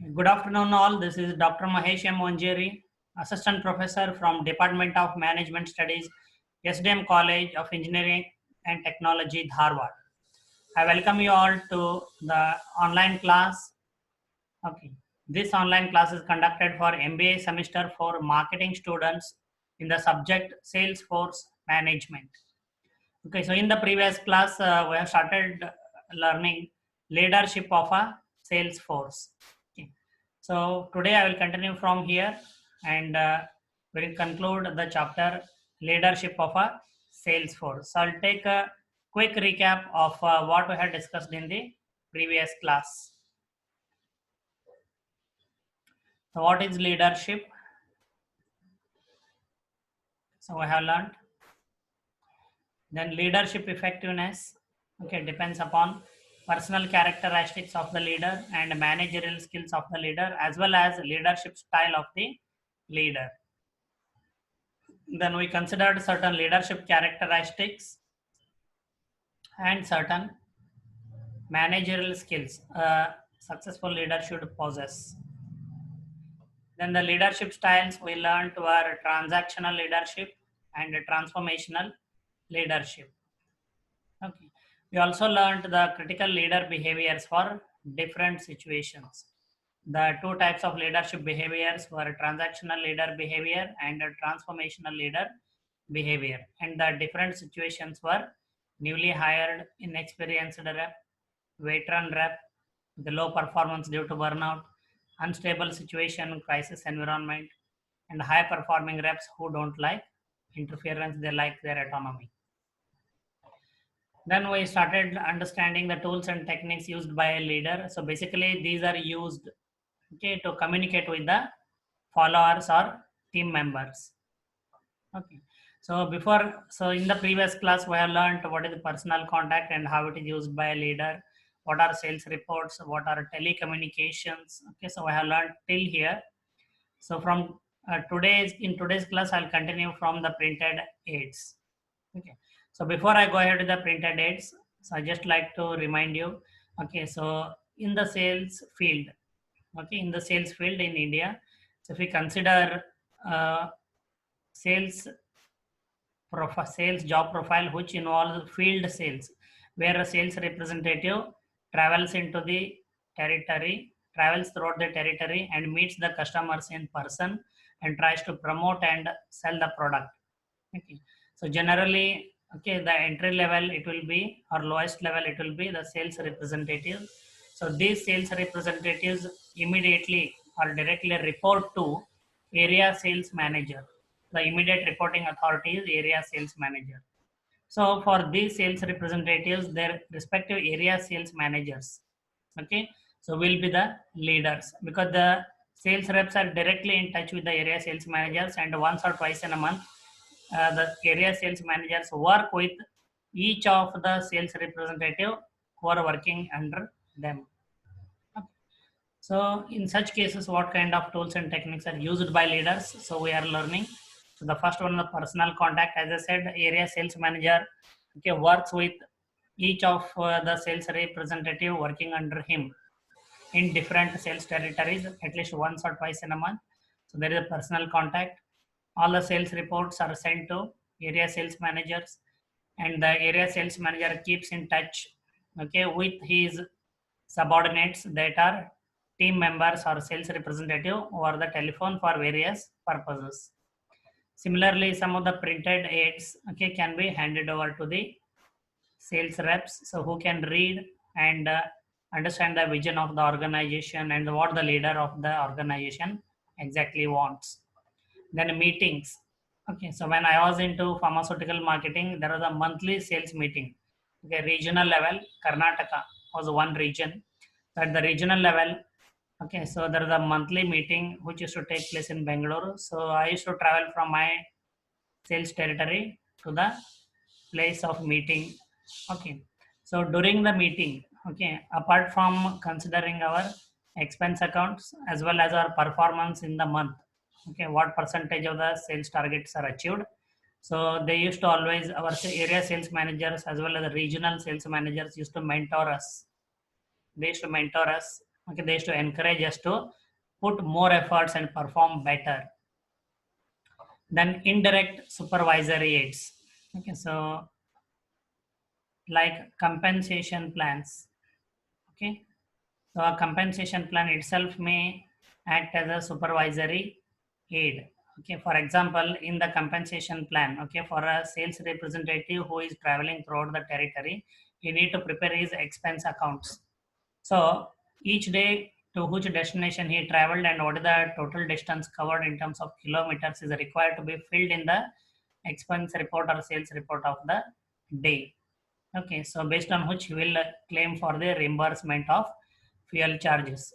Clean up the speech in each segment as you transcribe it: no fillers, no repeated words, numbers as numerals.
Good afternoon, all. This is Dr. Mahesh M. Onjeri, Assistant Professor from Department of Management Studies, SDM College of Engineering and Technology, Dharwad. I welcome you all to the online class. Okay. This online class is conducted for MBA semester for marketing students in the subject Salesforce Management. Okay, so in the previous class, we have started learning leadership of a sales force. Okay. So today I will continue from here and we will conclude the chapter leadership of a sales force. So I'll take a quick recap of what we had discussed in the previous class. So what is leadership? So we have learned. Then leadership effectiveness, okay, depends upon personal characteristics of the leader and managerial skills of the leader as well as leadership style of the leader. Then we considered certain leadership characteristics and certain managerial skills a successful leader should possess. Then the leadership styles we learned were transactional leadership and transformational leadership. Okay. We also learned the critical leader behaviors for different situations. The two types of leadership behaviors were transactional leader behavior and transformational leader behavior. And the different situations were newly hired, inexperienced rep, veteran rep, the low performance due to burnout, unstable situation, crisis environment, and high performing reps who don't like interference, they like their autonomy. Then we started understanding the tools and techniques used by a leader. So basically these are used, okay, to communicate with the followers or team members. Okay. So in the previous class we have learned what is the personal contact and how it is used by a leader, what are sales reports, what are telecommunications. Okay, so I have learned till here. So from in today's class I'll continue from the printed aids. Okay, so before I go ahead with the printed aids, so I just like to remind you, okay, so in the sales field, okay, in the sales field in India, so if we consider uh, sales sales job profile which involves field sales, where a sales representative travels into the territory, travels throughout the territory and meets the customers in person and tries to promote and sell the product. Okay. So generally, okay, the entry level it will be or lowest level it will be the sales representative. So these sales representatives immediately or directly report to area sales manager. The immediate reporting authority is area sales manager. So for these sales representatives, their respective area sales managers, okay, so will be the leaders because the sales reps are directly in touch with the area sales managers and once or twice in a month the area sales managers work with each of the sales representative who are working under them. So in such cases, what kind of tools and techniques are used by leaders? So we are learning. So the first one, the personal contact. As I said, area sales manager, okay, works with each of the sales representative working under him in different sales territories at least once or twice in a month. So there is a personal contact. All the sales reports are sent to area sales managers and the area sales manager keeps in touch, okay, with his subordinates that are team members or sales representative over the telephone for various purposes. Similarly, some of the printed aids, okay, can be handed over to the sales reps, so who can read and understand the vision of the organization and what the leader of the organization exactly wants. Then meetings. Okay, so when I was into pharmaceutical marketing, there was a monthly sales meeting. Okay, regional level, Karnataka was one region. So at the regional level, okay, so there is a monthly meeting which used to take place in Bangalore. So I used to travel from my sales territory to the place of meeting. Okay, so during the meeting, okay, apart from considering our expense accounts as well as our performance in the month, okay, what percentage of the sales targets are achieved, so they used to always, our area sales managers as well as the regional sales managers used to mentor us. They used to mentor us, Okay, they used to encourage us to put more efforts and perform better. Then indirect supervisory aids. Okay, so like compensation plans. Okay, so a compensation plan itself may act as a supervisory aid. Okay, for example, in the compensation plan, okay, for a sales representative who is traveling throughout the territory, he need to prepare his expense accounts. So each day to which destination he traveled and what is the total distance covered in terms of kilometers is required to be filled in the expense report or sales report of the day. Okay, so based on which he will claim for the reimbursement of fuel charges.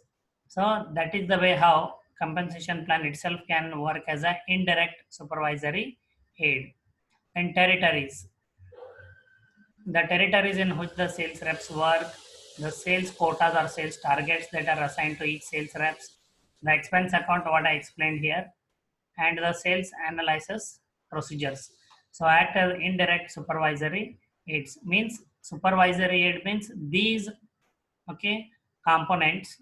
So that is the way how compensation plan itself can work as an indirect supervisory aid. And territories. The territories in which the sales reps work, the sales quotas or sales targets that are assigned to each sales reps, the expense account what I explained here, and the sales analysis procedures. So act as indirect supervisory aids. Means supervisory aid means these, okay, components,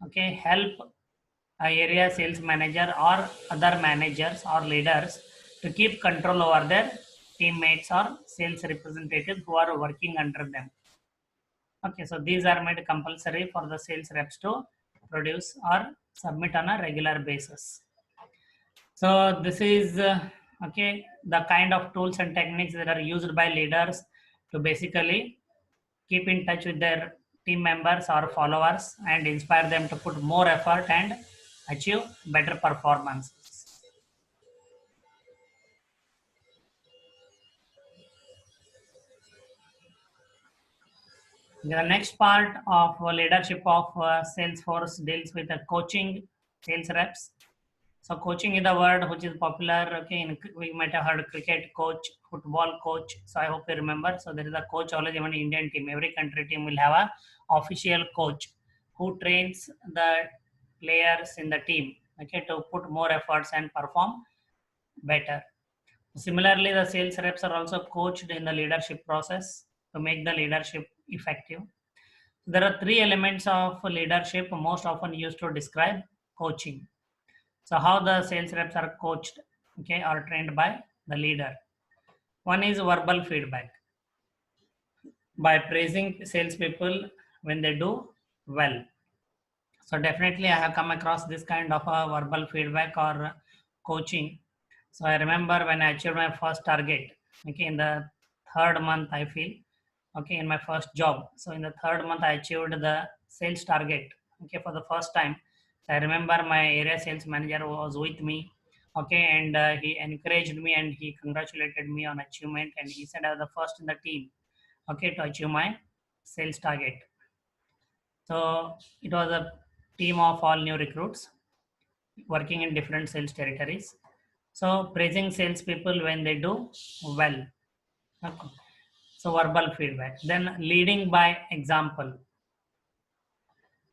okay, help a area sales manager or other managers or leaders to keep control over their teammates or sales representatives who are working under them. Okay, so these are made compulsory for the sales reps to produce or submit on a regular basis. So this is okay, the kind of tools and techniques that are used by leaders to basically keep in touch with their team members or followers and inspire them to put more effort and achieve better performance. The next part of leadership of Salesforce deals with coaching sales reps. So coaching is the word which is popular. Okay, we might have heard cricket coach, football coach. So I hope you remember. So there is a coach always even Indian team. Every country team will have a official coach who trains the players in the team. Okay, to put more efforts and perform better. Similarly, the sales reps are also coached in the leadership process to make the leadership effective. There are three elements of leadership most often used to describe coaching. So how the sales reps are coached, okay, or trained by the leader. One is verbal feedback. By praising salespeople when they do well. So definitely I have come across this kind of a verbal feedback or coaching. So I remember when I achieved my first target, okay, in the third month I feel, okay, in my first job. So in the third month I achieved the sales target, okay, for the first time. So I remember my area sales manager was with me, okay, and he encouraged me and he congratulated me on achievement and he said I was the first in the team, okay, to achieve my sales target. So it was a team of all new recruits working in different sales territories. So praising salespeople when they do well. Okay. So verbal feedback. Then leading by example.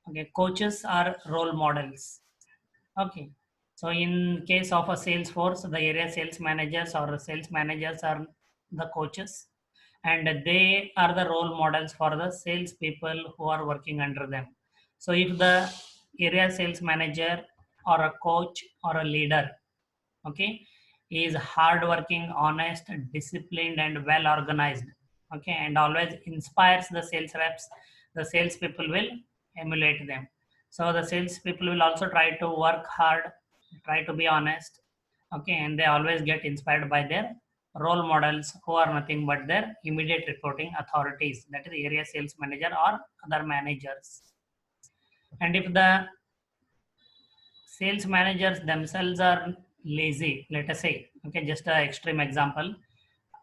Okay, coaches are role models. Okay. So in case of a sales force, the area sales managers or sales managers are the coaches, and they are the role models for the sales people who are working under them. So if the area sales manager or a coach or a leader, okay, is hardworking, honest, disciplined, and well organized, okay, and always inspires the sales reps, the sales people will emulate them. So the sales people will also try to work hard, try to be honest, okay, and they always get inspired by their role models who are nothing but their immediate reporting authorities, that is the area sales manager or other managers. And if the sales managers themselves are lazy, let us say, okay, just an extreme example,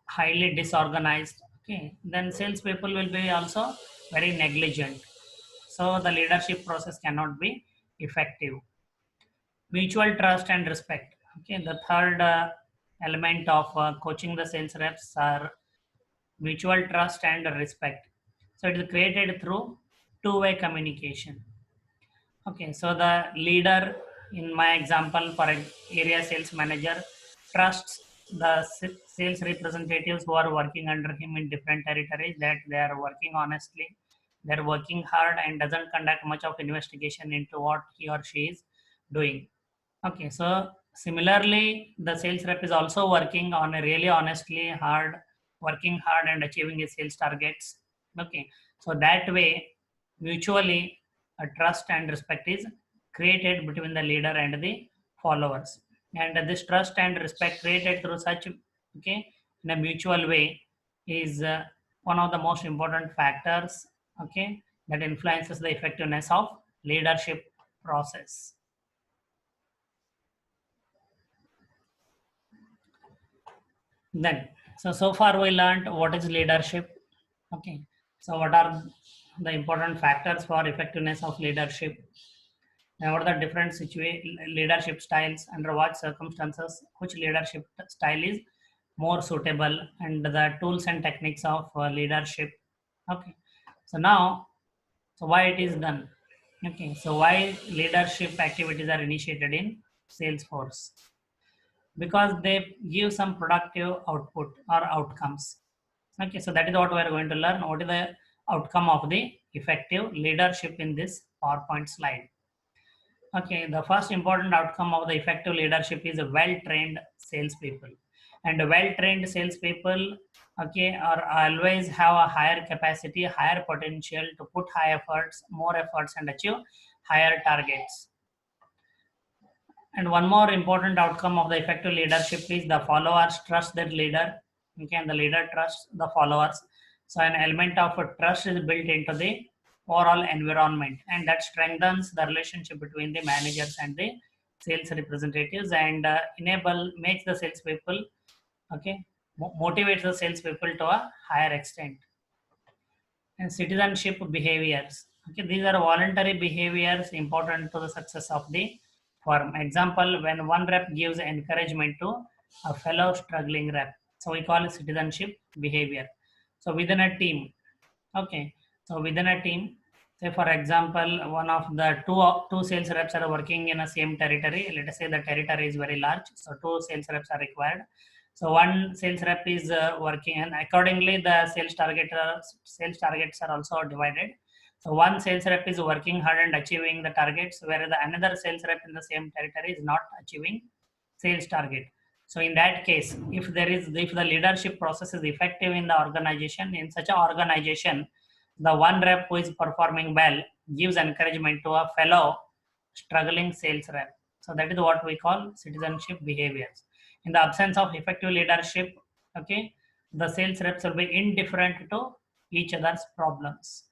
highly disorganized, okay, then sales people will be also very negligent. So the leadership process cannot be effective. Mutual trust and respect. Okay, the third element of coaching the sales reps are mutual trust and respect. So it is created through two-way communication. Okay, so the leader, in my example, for area sales manager, trusts the sales representatives who are working under him in different territories that they are working honestly, they're working hard and doesn't conduct much of investigation into what he or she is doing. Okay, so similarly, the sales rep is also working on a really honestly hard, working hard and achieving his sales targets. Okay, so that way, mutually, a trust and respect is created between the leader and the followers. And this trust and respect created through such, okay, in a mutual way is one of the most important factors, okay, that influences the effectiveness of leadership process. Then, so far we learned what is leadership. Okay, so what are the important factors for effectiveness of leadership? And what are the different leadership styles, under what circumstances which leadership style is more suitable, and the tools and techniques of leadership. Okay, so now, so why it is done? Okay, so why leadership activities are initiated in Salesforce? Because they give some productive output or outcomes. Okay, so that is what we are going to learn. What is the outcome of the effective leadership in this PowerPoint slide? Okay, the first important outcome of the effective leadership is a well-trained salespeople. And well-trained salespeople, okay, are always have a higher capacity, higher potential to put high efforts, more efforts, and achieve higher targets. And one more important outcome of the effective leadership is the followers trust their leader, okay, and the leader trusts the followers. So an element of trust is built into the overall environment, and that strengthens the relationship between the managers and the sales representatives, and makes the salespeople, okay, motivates the salespeople to a higher extent. And citizenship behaviors. Okay, these are voluntary behaviors important to the success of the firm. Example, when one rep gives encouragement to a fellow struggling rep. So we call it citizenship behavior. So within a team, okay, so within a team, say for example, one of the two sales reps are working in a same territory. Let us say the territory is very large, so two sales reps are required. So one sales rep is working, and accordingly the sales targets are also divided. So one sales rep is working hard and achieving the targets, whereas the another sales rep in the same territory is not achieving sales target. So in that case, if the leadership process is effective in the organization, in such an organization, the one rep who is performing well gives encouragement to a fellow struggling sales rep. So that is what we call citizenship behaviors. In the absence of effective leadership, okay, the sales reps will be indifferent to each other's problems.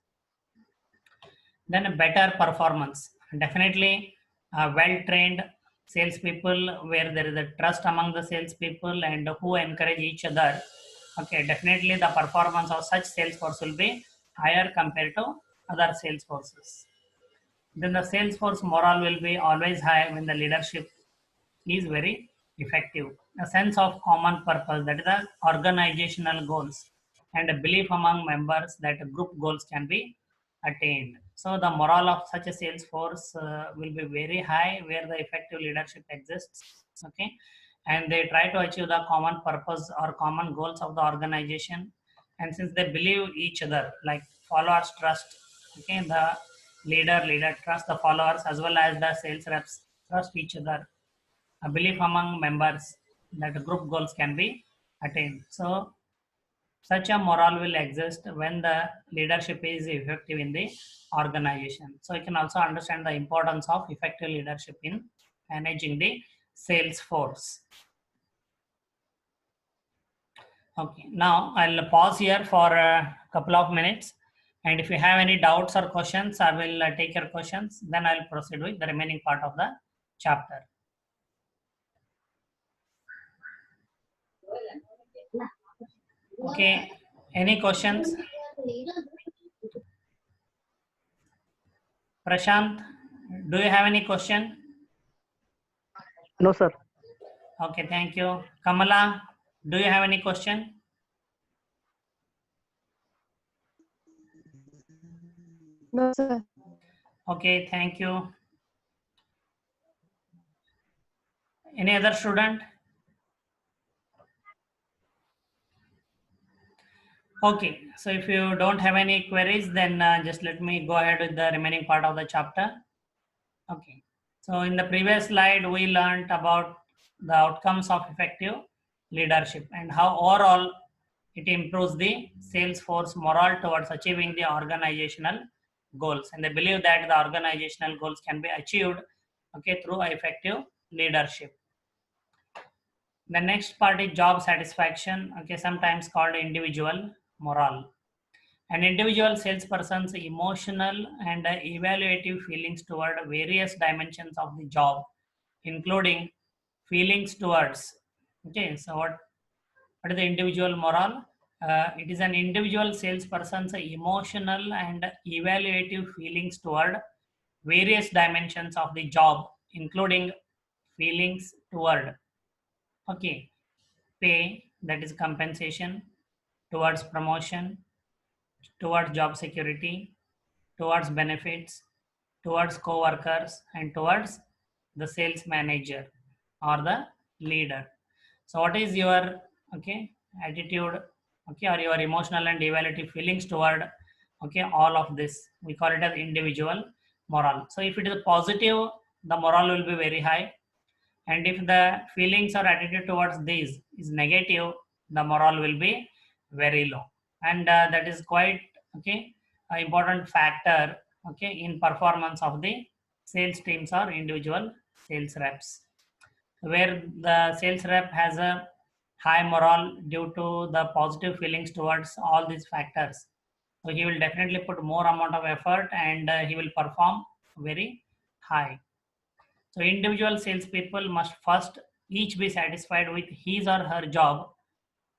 Then a better performance. Definitely, well-trained salespeople where there is a trust among the salespeople and who encourage each other. Okay, definitely the performance of such sales force will be higher compared to other sales forces. Then the sales force morale will be always high when the leadership is very effective. A sense of common purpose, that is the organizational goals, and a belief among members that group goals can be attained. So the morale of such a sales force will be very high where the effective leadership exists. Okay, and they try to achieve the common purpose or common goals of the organization. And since they believe each other, like followers trust, okay, the leader trust the followers as well as the sales reps trust each other. A belief among members that group goals can be attained. So such a morale will exist when the leadership is effective in the organization. So you can also understand the importance of effective leadership in managing the sales force. Okay, now I'll pause here for a couple of minutes. And if you have any doubts or questions, I will take your questions. Then I'll proceed with the remaining part of the chapter. Okay, any questions? Prashant, do you have any question? No, sir. Okay, thank you. Kamala, do you have any question? No, sir. Okay, thank you. Any other student? Okay, so if you don't have any queries, then just let me go ahead with the remaining part of the chapter. Okay, so in the previous slide, we learned about the outcomes of effective leadership and how overall it improves the sales force morale towards achieving the organizational goals. And they believe that the organizational goals can be achieved, okay, through effective leadership. The next part is job satisfaction, okay, sometimes called individual morale. An individual salesperson's emotional and evaluative feelings toward various dimensions of the job, including feelings towards. Okay, so what is the individual morale? It is an individual salesperson's emotional and evaluative feelings toward various dimensions of the job, including feelings toward, okay, pay, that is compensation, towards promotion, towards job security, towards benefits, towards co-workers, and towards the sales manager or the leader. So what is your, okay, attitude, okay, or your emotional and evaluative feelings toward, okay, all of this? We call it as individual morale. So if it is positive, the morale will be very high, and if the feelings or attitude towards these is negative, the morale will be very low. And that is quite, okay, an important factor, okay, in performance of the sales teams or individual sales reps, where the sales rep has a high morale due to the positive feelings towards all these factors. So he will definitely put more amount of effort, and he will perform very high. So individual salespeople must first each be satisfied with his or her job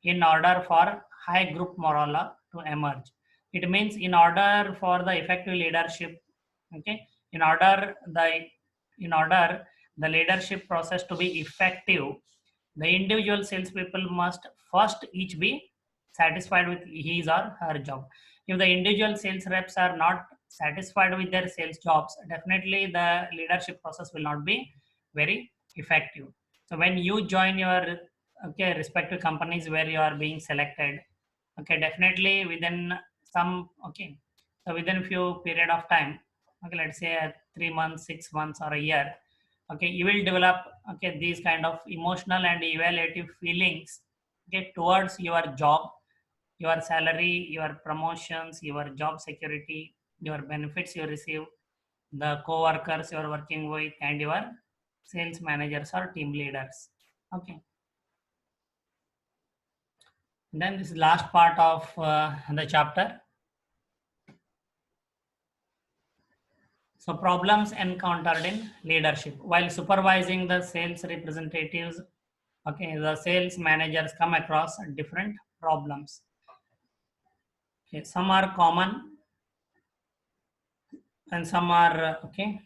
in order for high group morale to emerge. It means in order for the effective leadership, okay, in order the leadership process to be effective, the individual salespeople must first each be satisfied with his or her job. If the individual sales reps are not satisfied with their sales jobs, definitely the leadership process will not be very effective. So when you join your, okay, respective companies where you are being selected, okay, definitely within some, okay, so within few period of time, okay, let's say 3 months, 6 months, or a year, okay, you will develop, okay, these kind of emotional and evaluative feelings, okay, towards your job, your salary, your promotions, your job security, your benefits you receive, the co-workers you are working with, and your sales managers or team leaders. Okay, then this last part of the chapter. So problems encountered in leadership while supervising the sales representatives, okay, the sales managers come across different problems. Okay, some are common and some are, okay,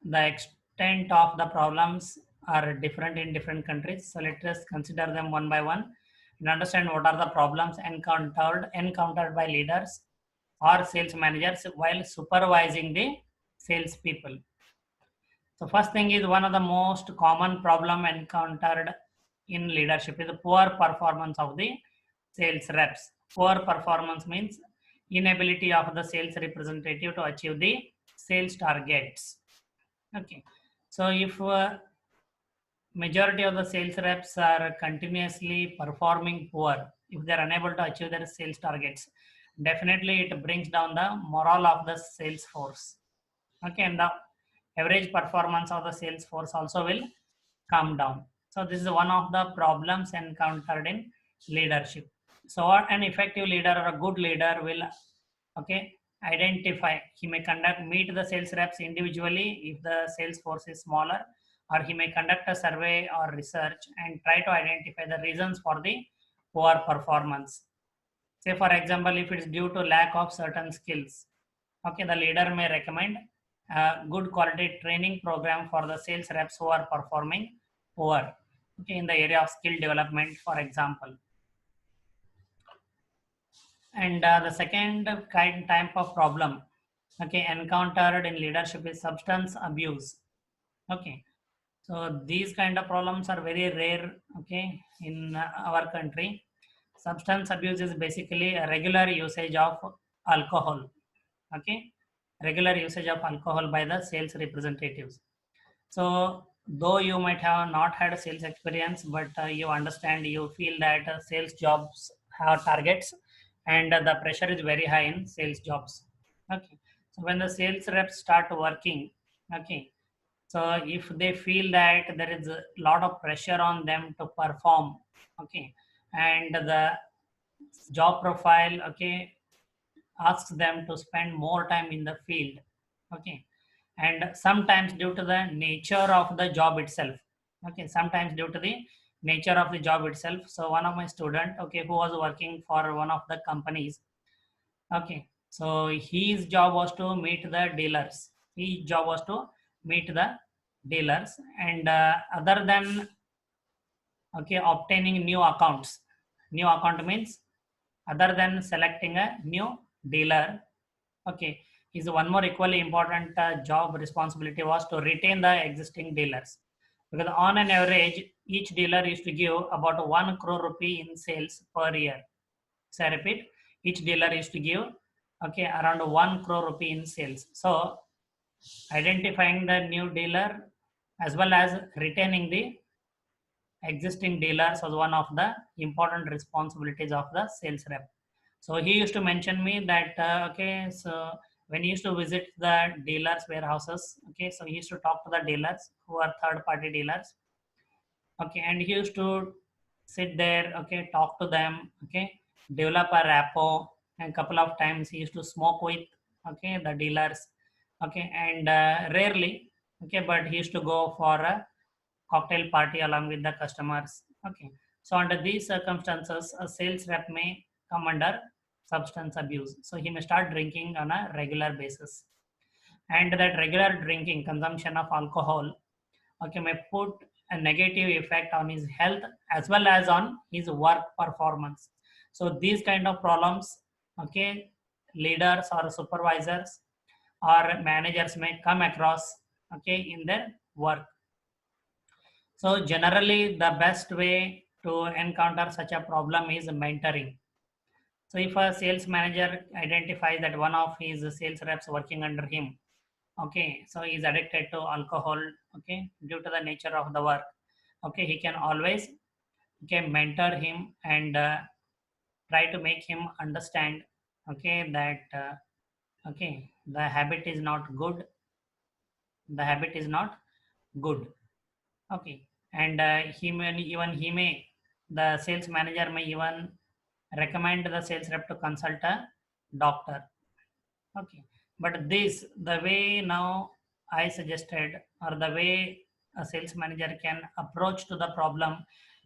the extent of the problems are different in different countries. So let us consider them one by one and understand what are the problems encountered by leaders or sales managers while supervising the sales people. So first thing is, one of the most common problem encountered in leadership is the poor performance of the sales reps. Poor performance means inability of the sales representative to achieve the sales targets. Okay, so if majority of the sales reps are continuously performing poor, if they are unable to achieve their sales targets, definitely it brings down the morale of the sales force. Okay, and the average performance of the sales force also will come down. So this is one of the problems encountered in leadership. So what an effective leader or a good leader will, okay, identify, he may meet the sales reps individually if the sales force is smaller, or he may conduct a survey or research and try to identify the reasons for the poor performance. Say for example, if it's due to lack of certain skills, okay, the leader may recommend a good quality training program for the sales reps who are performing poor, okay, in the area of skill development, for example. And the second kind type of problem, okay, encountered in leadership is substance abuse. Okay, so these kind of problems are very rare, okay, in our country. substance abuse is basically a regular usage of alcohol. Okay, regular usage of alcohol by the sales representatives. So though you might have not had sales experience, but you understand, you feel that sales jobs have targets, and the pressure is very high in sales jobs. Okay, so when the sales reps start working, okay, so if they feel that there is a lot of pressure on them to perform, okay, and the job profile, okay, asks them to spend more time in the field, okay, and sometimes due to the nature of the job itself, okay, sometimes due to the nature of the job itself. So one of my student, okay, who was working for one of the companies, okay, so his job was to meet the dealers, his job was to meet the dealers, and other than, okay, obtaining new accounts, new account means other than selecting a new dealer, okay, is one more equally important job responsibility was to retain the existing dealers, because on an average each dealer used to give about 1 crore rupee in sales per year. So I repeat, each dealer used to give, okay, around 1 crore rupee in sales. So identifying the new dealer as well as retaining the existing dealers was one of the important responsibilities of the sales rep. So he used to mention me that okay, so when he used to visit the dealers warehouses, okay, so he used to talk to the dealers who are third party dealers, okay, and he used to sit there, okay, talk to them, okay, develop a rapport, and couple of times he used to smoke with, okay, the dealers, okay, and rarely, okay, but he used to go for a cocktail party along with the customers, okay. So under these circumstances a sales rep may come under substance abuse, so he may start drinking on a regular basis, and that regular drinking consumption of alcohol, okay, may put a negative effect on his health as well as on his work performance. So these kind of problems, okay, leaders or supervisors or managers may come across, okay, in their work. So generally the best way to encounter such a problem is mentoring. So if a sales manager identifies that one of his sales reps working under him, okay, so he's addicted to alcohol, okay, due to the nature of the work, okay, he can always, okay, mentor him and try to make him understand, okay, that okay, the habit is not good, the habit is not good, okay, and he may, the sales manager may even recommend the sales rep to consult a doctor, okay. But this, the way now I suggested, or the way a sales manager can approach to the problem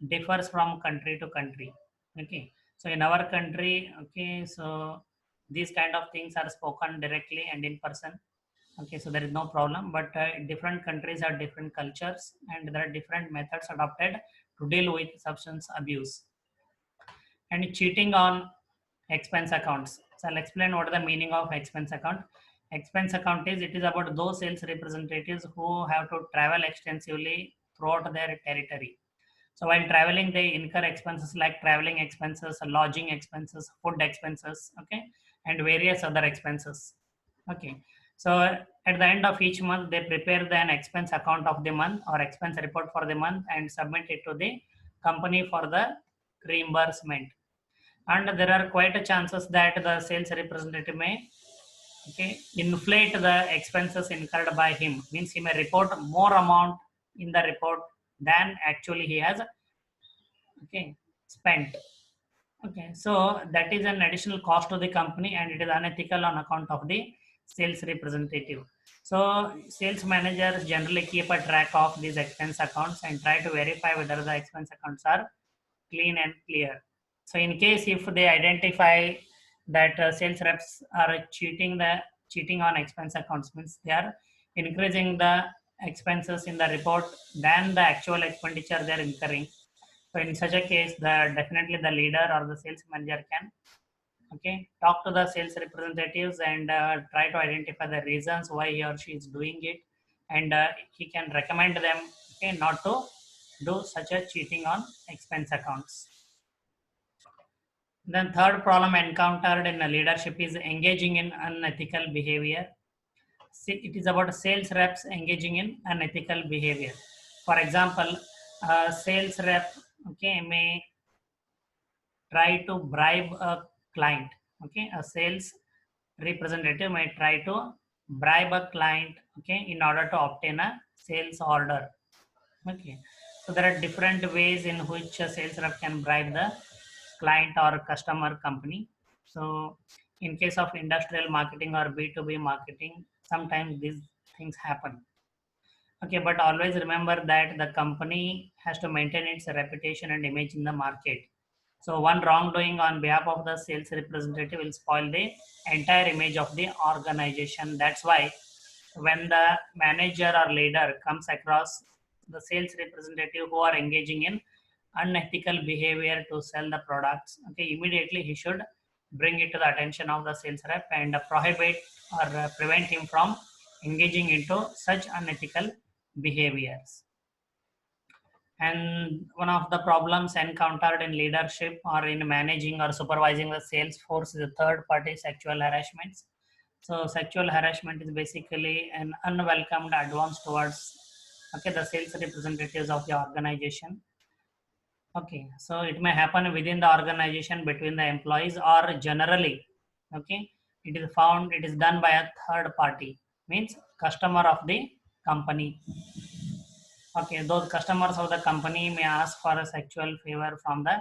differs from country to country, okay. So in our country, okay, so these kind of things are spoken directly and in person, okay, so there is no problem, but different countries have different cultures and there are different methods adopted to deal with substance abuse. And cheating on expense accounts, so I'll explain what is the meaning of expense account. Expense account is, it is about those sales representatives who have to travel extensively throughout their territory. So while traveling, they incur expenses like traveling expenses, lodging expenses, food expenses, okay, and various other expenses, okay. So at the end of each month, they prepare an expense account of the month or expense report for the month and submit it to the company for the reimbursement. And there are quite a chances that the sales representative may, okay, inflate the expenses incurred by him, means he may report more amount in the report than actually he has, okay, spent, okay. So that is an additional cost to the company and it is unethical on account of the sales representative. So sales managers generally keep a track of these expense accounts and try to verify whether the expense accounts are clean and clear. So in case if they identify that sales reps are cheating on expense accounts, means they are increasing the expenses in the report than the actual expenditure they are incurring. So in such a case, definitely the leader or the sales manager can, okay, talk to the sales representatives and try to identify the reasons why he or she is doing it, and he can recommend them, okay, not to do such a cheating on expense accounts. Then third problem encountered in leadership is engaging in unethical behavior. It is about sales reps engaging in unethical behavior. For example, a sales rep, okay, may try to bribe a client. Okay, a sales representative may try to bribe a client, okay, in order to obtain a sales order. Okay, so there are different ways in which a sales rep can bribe the client or customer company. So in case of industrial marketing or B2B marketing, sometimes these things happen. Okay, but always remember that the company has to maintain its reputation and image in the market. So one wrongdoing on behalf of the sales representative will spoil the entire image of the organization. That's why when the manager or leader comes across the sales representative who are engaging in unethical behavior to sell the products, okay, immediately he should bring it to the attention of the sales rep and prohibit or prevent him from engaging into such unethical behaviors. And one of the problems encountered in leadership or in managing or supervising the sales force is the third party sexual harassments. So sexual harassment is basically an unwelcomed advance towards, okay, the sales representatives of the organization. Okay, so it may happen within the organization between the employees or generally, okay, it is found it is done by a third party, means customer of the company. Okay, those customers of the company may ask for a sexual favor from the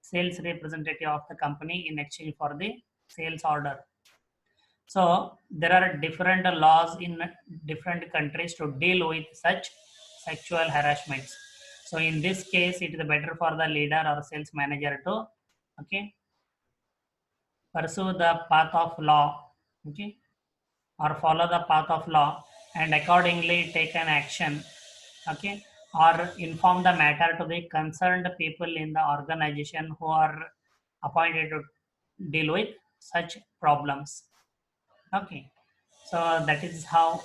sales representative of the company in exchange for the sales order. So there are different laws in different countries to deal with such sexual harassments. So in this case, it is better for the leader or sales manager to, okay, pursue the path of law, okay, or follow the path of law and accordingly take an action, okay, or inform the matter to the concerned people in the organization who are appointed to deal with such problems. Okay, so that is how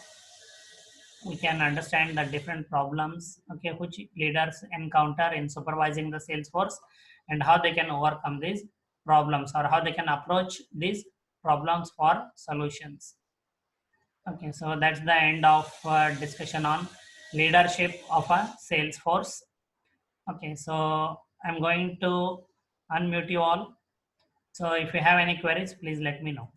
we can understand the different problems, okay, which leaders encounter in supervising the sales force and how they can overcome these problems or how they can approach these problems for solutions. Okay, so that's the end of discussion on leadership of a sales force. Okay, so I'm going to unmute you all. So if you have any queries, please let me know.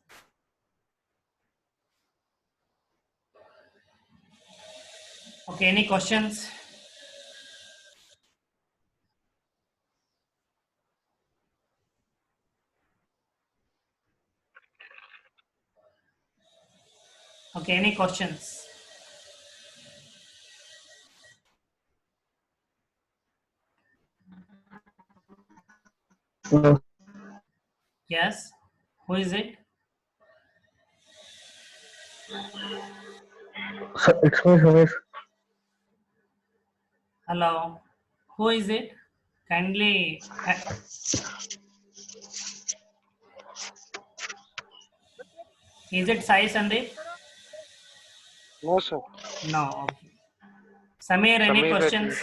Okay, any questions? Okay, any questions? No, Yes, who is it? sir, it's me, Ramesh. Hello, who is it? Kindly, is it Sai Sandeep? No, sir. No, okay. Samir, any Samir questions?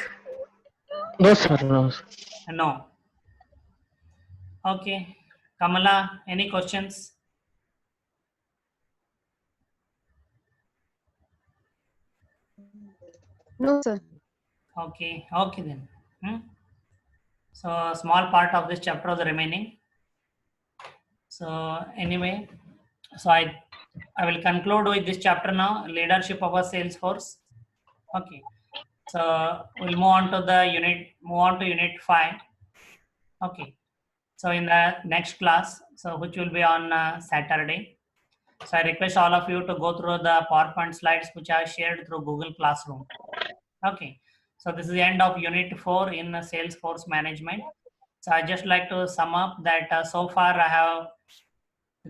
No, sir, no, sir. No. Okay. Kamala, any questions? No, sir. Okay, okay then. So a small part of this chapter is remaining. So anyway, so I will conclude with this chapter now, leadership of a sales force. Okay. So we'll move on to unit 5. Okay. So in the next class, so which will be on Saturday. So I request all of you to go through the PowerPoint slides which I shared through Google Classroom. Okay. So this is the end of unit 4 in Salesforce management. So I just like to sum up that so far I have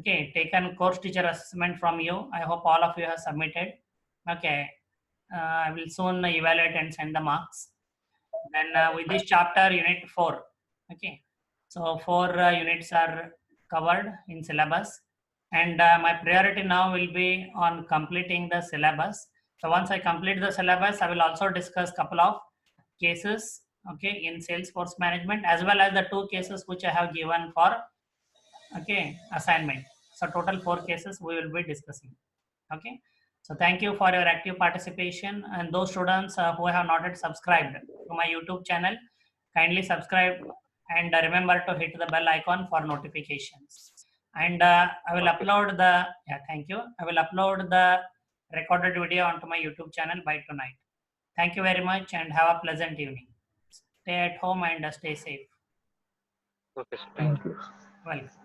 taken course teacher assessment from you. I hope all of you have submitted. Okay. I will soon evaluate and send the marks. Then with this chapter, unit 4. Okay. So 4 units are covered in syllabus. And my priority now will be on completing the syllabus. So once I complete the syllabus, I will also discuss couple of cases, okay, in Salesforce management, as well as the 2 cases which I have given for Okay, assignment. So total 4 cases we will be discussing. Okay, so thank you for your active participation, and those students who have not yet subscribed to my YouTube channel, kindly subscribe and remember to hit the bell icon for notifications. And I will Okay. upload the, yeah, thank you. I will upload the recorded video onto my YouTube channel by tonight. Thank you very much and have a pleasant evening. Stay at home and stay safe. Okay, sir. Thank you. Thank you. Welcome.